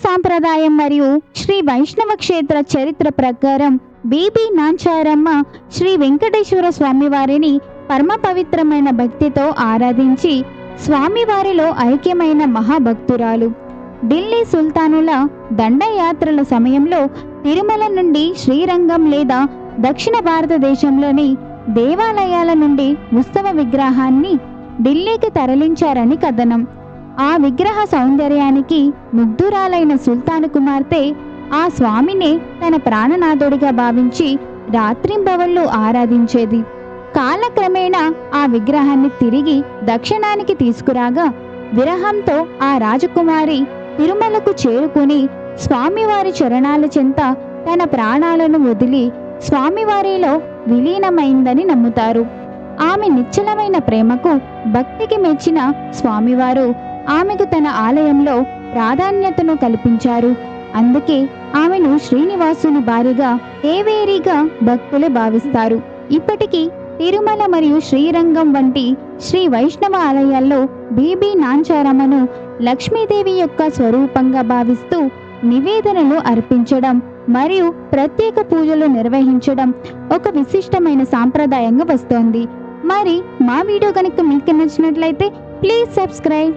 సాంప్రదాయం మరియు శ్రీ వైష్ణవ క్షేత్ర చరిత్ర ప్రకారం బీబీ నాంచారమ్మ శ్రీ వెంకటేశ్వర స్వామివారిని పరమ పవిత్రమైన భక్తితో ఆరాధించి స్వామివారిలో ఐక్యమైన మహాభక్తురాలు. ఢిల్లీ సుల్తానుల దండయాత్రల సమయంలో తిరుమల నుండి శ్రీరంగం లేదా దక్షిణ భారతదేశంలోని దేవాలయాల నుండి ఉత్సవ విగ్రహాన్ని ఢిల్లీకి తరలించారని కథనం. ఆ విగ్రహ సౌందర్యానికి ముగ్ధురాలైన సుల్తాను కుమార్తె ఆ స్వామినే తన ప్రాణనాథుడిగా భావించి రాత్రింబవళ్ళు ఆరాధించేది. కాలక్రమేణా ఆ విగ్రహాన్ని తిరిగి దక్షిణానికి తీసుకురాగా విరహంతో ఆ రాజకుమారి తిరుమలకు చేరుకుని స్వామివారి చరణాల చెంత తన ప్రాణాలను వదిలి స్వామివారిలో విలీనమైందని నమ్ముతారు. ఆమె నిశ్చలమైన ప్రేమకు భక్తికి మెచ్చిన స్వామివారు ఆమెకు తన ఆలయంలో ప్రాధాన్యతను కల్పించారు. అందుకే ఆమెను శ్రీనివాసుని భార్యగా ఏవేరీగా భక్తులు భావిస్తారు. ఇప్పటికీ తిరుమల మరియు శ్రీరంగం వంటి శ్రీ వైష్ణవ ఆలయాల్లో బీబీ నాంచారమ్మను లక్ష్మీదేవి యొక్క స్వరూపంగా భావిస్తూ నివేదనలు అర్పించడం మరియు ప్రత్యేక పూజలు నిర్వహించడం ఒక విశిష్టమైన సాంప్రదాయంగా వస్తోంది. మరి మా వీడియో కనుక మీకు నచ్చినట్లయితే ప్లీజ్ సబ్స్క్రైబ్.